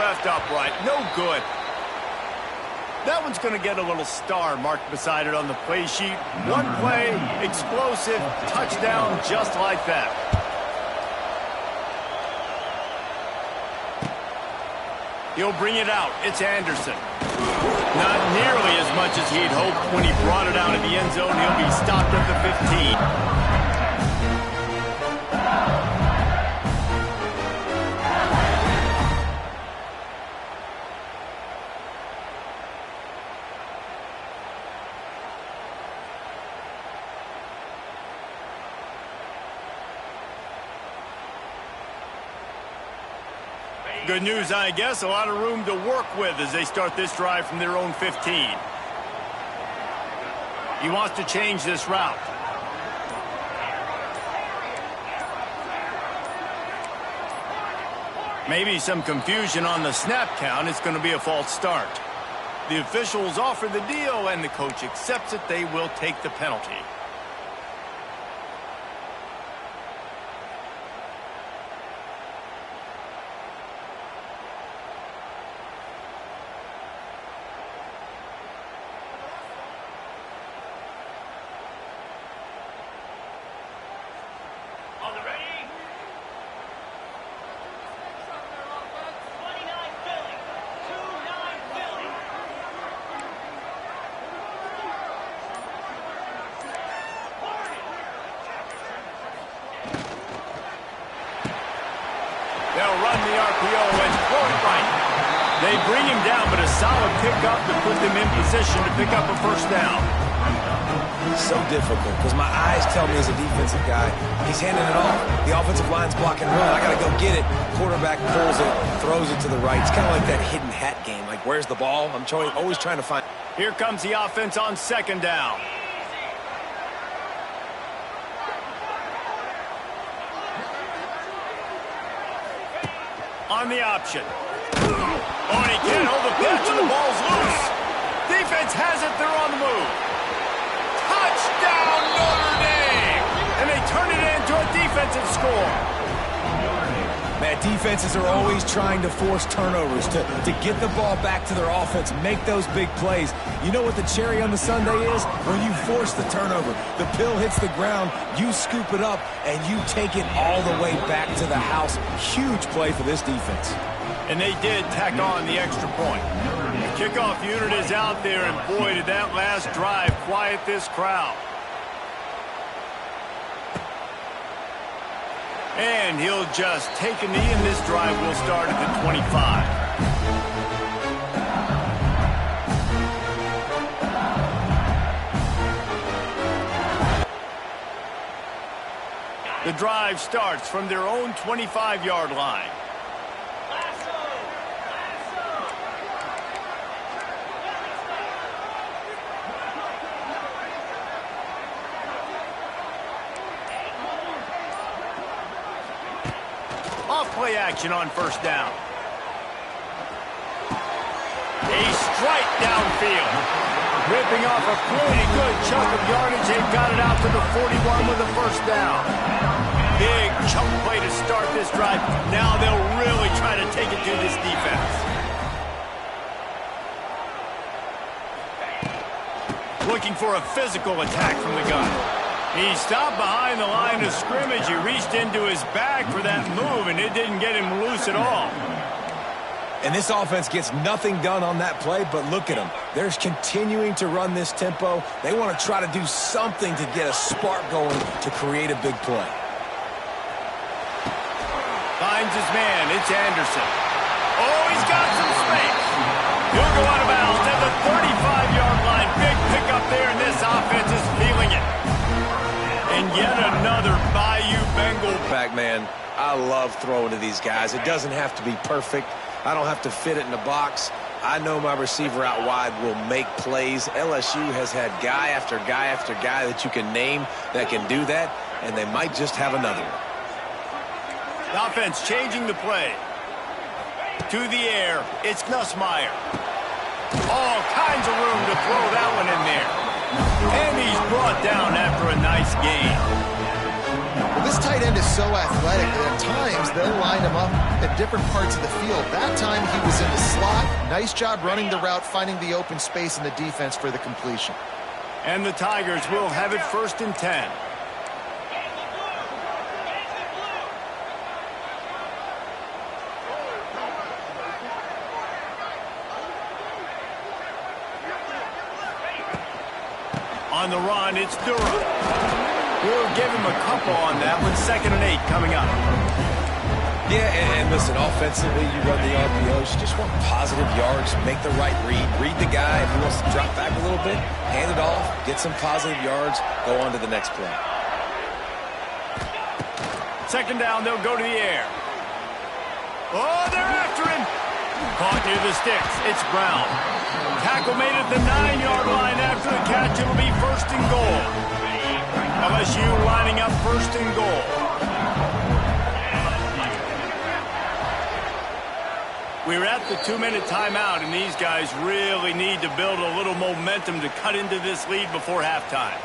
left upright. No good. That one's going to get a little star marked beside it on the play sheet. One play, explosive, touchdown just like that. He'll bring it out. It's Anderson. Not nearly as much as he'd hoped when he brought it out of the end zone. He'll be stopped at the 15. Good news, I guess. A lot of room to work with as they start this drive from their own 15. He wants to change this route. Maybe some confusion on the snap count. It's going to be a false start. The officials offer the deal, and the coach accepts it. They will take the penalty. They'll run the RPO and throw it right. They bring him down, but a solid pickup to put them in position to pick up a first down. So difficult because my eyes tell me as a defensive guy, he's handing it off. The offensive line's blocking run. I got to go get it. Quarterback pulls it, throws it to the right. It's kind of like that hidden hat game. Like, where's the ball? I'm always trying to find. Here comes the offense on second down. On the option. Oh, and he can't hold the pitch, and the ball's loose. Defense has it. They're on the move. Touchdown, Notre Dame! And they turn it into a defensive score. Man, defenses are always trying to force turnovers to get the ball back to their offense, make those big plays. You know what the cherry on the sundae is? When you force the turnover, the pill hits the ground, you scoop it up, and you take it all the way back to the house. Huge play for this defense. And they did tack on the extra point. The kickoff unit is out there, and boy, did that last drive quiet this crowd. And he'll just take a knee, and this drive will start at the 25. The drive starts from their own 25-yard line. Off-play action on first down. A strike downfield. Ripping off a pretty good chunk of yardage. They've got it out to the 41 with a first down. Big chunk play to start this drive. Now they'll really try to take it to this defense. Looking for a physical attack from the gun. He stopped behind the line of scrimmage. He reached into his bag for that move, and it didn't get him loose at all. And this offense gets nothing done on that play, but look at them. They're continuing to run this tempo. They want to try to do something to get a spark going to create a big play. Finds his man. It's Anderson. Oh, he's got some space. He'll go out of bounds at the 35-yard line. Big pickup there, and this offense is feeling it. And yet another Bayou Bengal. Back, man, I love throwing to these guys. It doesn't have to be perfect. I don't have to fit it in the box. I know my receiver out wide will make plays. LSU has had guy after guy after guy that you can name that can do that, and they might just have another one. The offense changing the play. To the air, it's Nussmeier. All kinds of room to throw that one in there. And he's brought down after a nice gain. Well, this tight end is so athletic that at times they'll line him up at different parts of the field. That time he was in the slot. Nice job running the route, finding the open space in the defense for the completion. And the Tigers will have it 1st and 10. On the run, it's Durham. We'll give him a couple on that with 2nd and 8 coming up. Yeah, and listen, offensively, you run the RPOs. You just want positive yards, make the right read. Read the guy. If he wants to drop back a little bit, hand it off, get some positive yards, go on to the next play. 2nd down, they'll go to the air. Oh, they're after him. Caught near the sticks. It's Brown. Tackle made at the 9-yard line after the catch. It'll be 1st and goal. LSU lining up 1st and goal. We're at the 2-minute timeout, and these guys really need to build a little momentum to cut into this lead before halftime.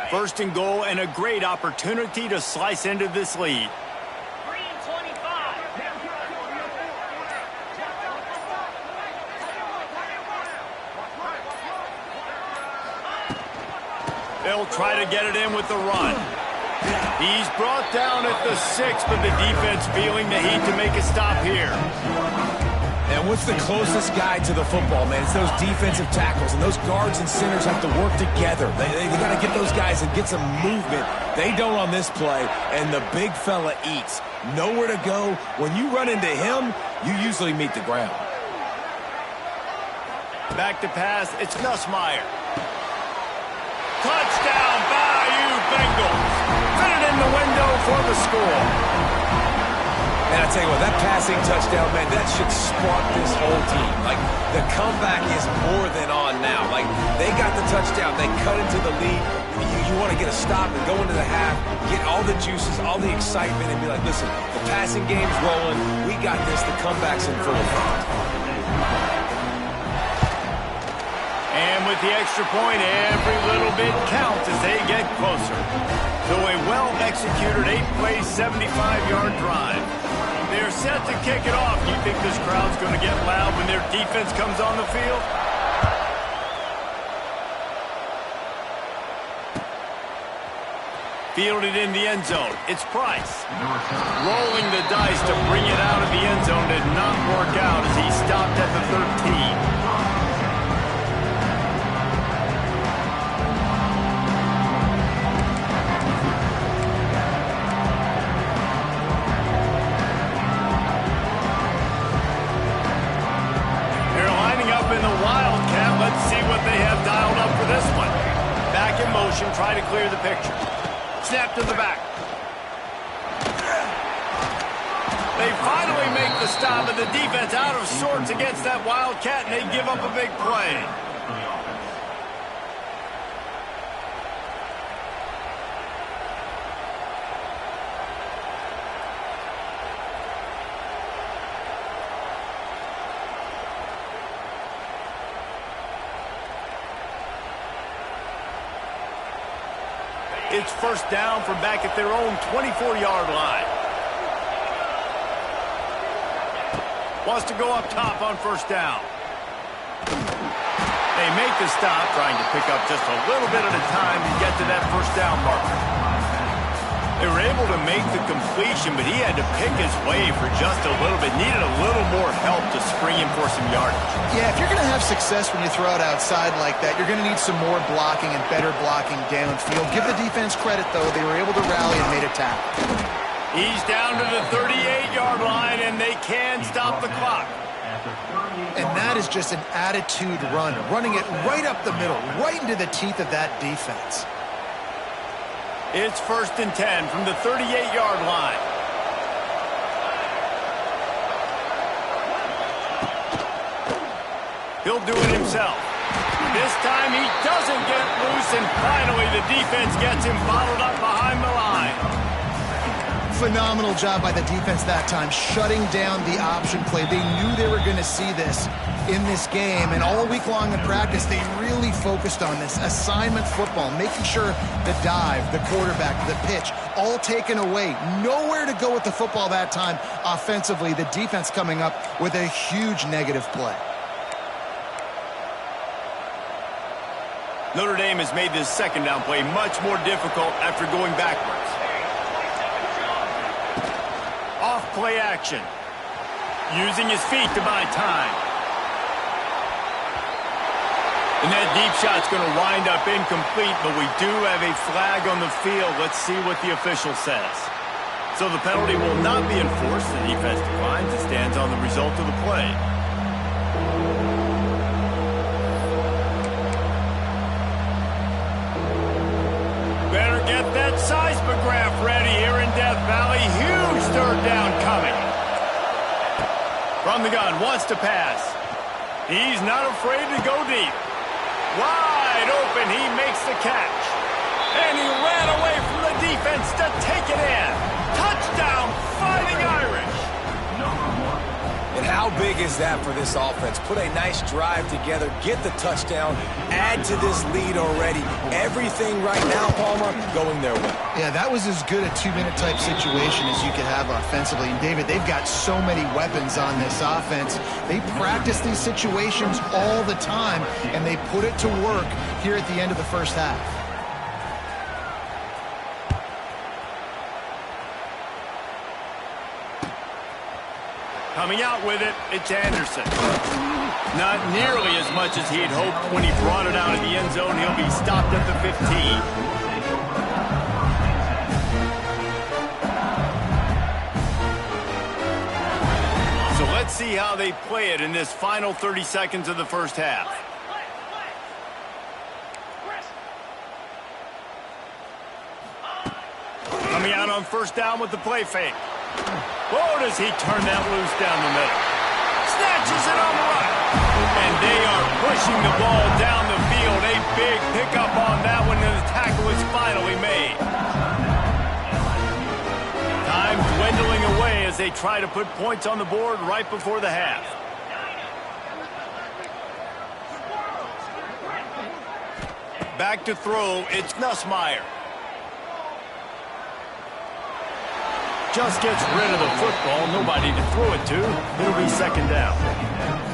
First and goal, and a great opportunity to slice into this lead. 3:25. They'll try to get it in with the run. He's brought down at the 6, but the defense feeling the heat to make a stop here. And what's the closest guy to the football, man? It's those defensive tackles, and those guards and centers have to work together. They got to get those guys and get some movement. They don't on this play, and the big fella eats. Nowhere to go. When you run into him, you usually meet the ground. Back to pass, it's Nussmeier. Touchdown, Bayou Bengals. Fit it in the window for the score. And I tell you what, that passing touchdown, man, that should spark this whole team. Like, the comeback is more than on now. Like, they got the touchdown. They cut into the lead. You want to get a stop and go into the half, get all the juices, all the excitement, and be like, listen, the passing game's rolling. We got this. The comeback's in full effect. And with the extra point, every little bit counts as they get closer. So a well-executed 8-play, 75-yard drive. They're set to kick it off. You think this crowd's going to get loud when their defense comes on the field? Fielded in the end zone. It's Price. Rolling the dice to bring it out of the end zone did not work out as he stopped at the 13. Try to clear the picture. Snap to the back. They finally make the stop, and the defense out of sorts against that Wildcat, and they give up a big play. It's first down from back at their own 24-yard line. Wants to go up top on first down. They make the stop, trying to pick up just a little bit at a time to get to that first down marker. They were able to make the completion, but he had to pick his way for just a little bit. Needed a little more help to spring him for some yardage. Yeah, if you're going to have success when you throw it outside like that, you're going to need some more blocking and better blocking downfield. Give the defense credit, though. They were able to rally and made a tackle. He's down to the 38-yard line, and they can stop the clock. And that is just an attitude run, running it right up the middle, right into the teeth of that defense. It's first and 10 from the 38-yard line. He'll do it himself. This time he doesn't get loose, and finally the defense gets him bottled up behind the line. Phenomenal job by the defense that time, shutting down the option play. They knew they were going to see this in this game, and all week long in practice, they really focused on this assignment football, making sure the dive, the quarterback, the pitch, all taken away. Nowhere to go with the football that time offensively. The defense coming up with a huge negative play. Notre Dame has made this second down play much more difficult after going backwards. Off play action. Using his feet to buy time. And that deep shot's going to wind up incomplete, but we do have a flag on the field. Let's see what the official says. So the penalty will not be enforced. The defense declines. It stands on the result of the play. Better get that seismograph ready here in Death Valley. Huge third down coming. From the gun, wants to pass. He's not afraid to go deep. Wide open, he makes the catch. And he ran away from the defense to take it in. Touchdown, Fighting Irish. And how big is that for this offense? Put a nice drive together, get the touchdown, add to this lead already. Everything right now, Palmer, going their way. Yeah, that was as good a two-minute type situation as you could have offensively. And David, they've got so many weapons on this offense. They practice these situations all the time, and they put it to work here at the end of the first half. Coming out with it, it's Anderson. Not nearly as much as he had hoped when he brought it out of the end zone. He'll be stopped at the 15. So let's see how they play it in this final 30 seconds of the first half. Coming out on first down with the play fake. Whoa, does he turn that loose down the middle. Snatches it on the right. And they are pushing the ball down the field. A big pickup on that one, and the tackle is finally made. Time dwindling away as they try to put points on the board right before the half. Back to throw, it's Nussmeier. Just gets rid of the football. Nobody to throw it to. It'll be second down.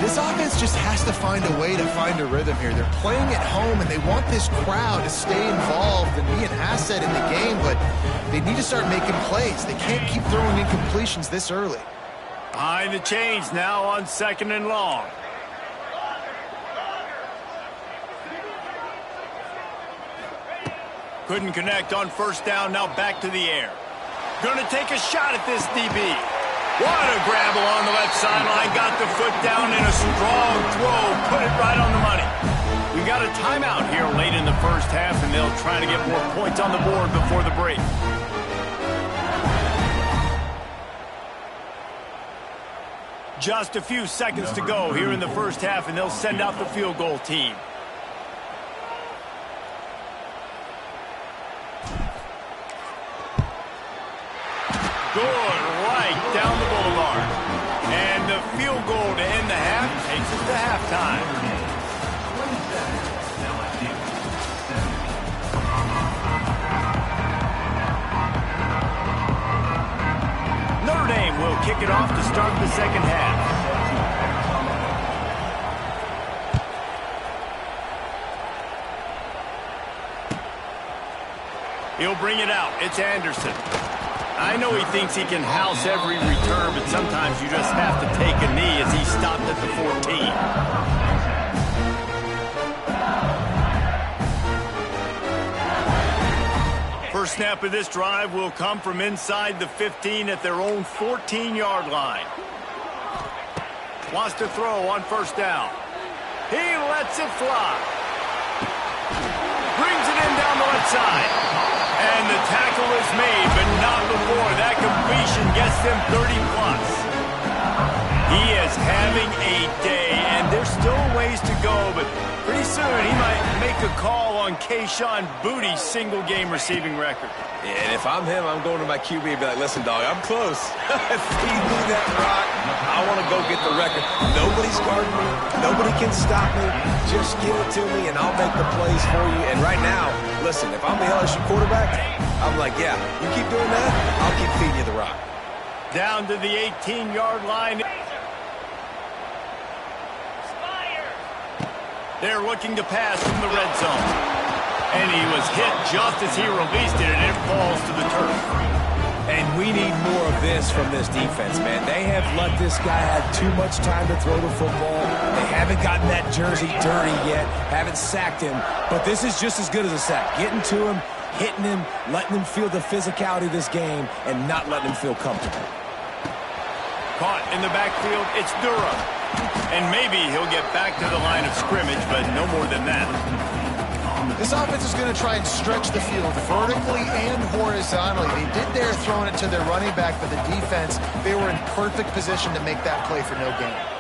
This offense just has to find a way to find a rhythm here. They're playing at home, and they want this crowd to stay involved and be an asset in the game, but they need to start making plays. They can't keep throwing incompletions this early. Behind the chains now on second and long. Couldn't connect on first down. Now back to the air. Going to take a shot at this DB. What a grab along the left sideline. Got the foot down in a strong throw. Put it right on the money. We got a timeout here late in the first half, and they'll try to get more points on the board before the break. Just a few seconds to go here in the first half, and they'll send out the field goal team. Good right down the boulevard. And the field goal to end the half takes us to halftime. Notre Dame will kick it off to start the second half. He'll bring it out. It's Anderson. I know he thinks he can house every return, but sometimes you just have to take a knee as he stopped at the 14. First snap of this drive will come from inside the 15 at their own 14-yard line. Wants to throw on first down. He lets it fly. Brings it in down the left side. And the tackle is made, but not before that completion gets them 30+. He is having a day, and there's still ways to go, but pretty soon he might make a call on Kayshon Bouttie's single-game receiving record. Yeah, and if I'm him, I'm going to my QB and be like, listen, dog, I'm close. Feed me that rock. I want to go get the record. Nobody's guarding me. Nobody can stop me. Just give it to me, and I'll make the plays for you. And right now, listen, if I'm the LSU quarterback, I'm like, yeah, you keep doing that, I'll keep feeding you the rock. Down to the 18-yard line. They're looking to pass from the red zone. And he was hit just as he released it, and it falls to the turf. And we need more of this from this defense, man. They have let this guy have too much time to throw the football. They haven't gotten that jersey dirty yet, haven't sacked him. But this is just as good as a sack. Getting to him, hitting him, letting him feel the physicality of this game, and not letting him feel comfortable. Caught in the backfield, it's Durham. And maybe he'll get back to the line of scrimmage, but no more than that. This offense is going to try and stretch the field vertically and horizontally. They did there throwing it to their running back, but the defense, they were in perfect position to make that play for no gain.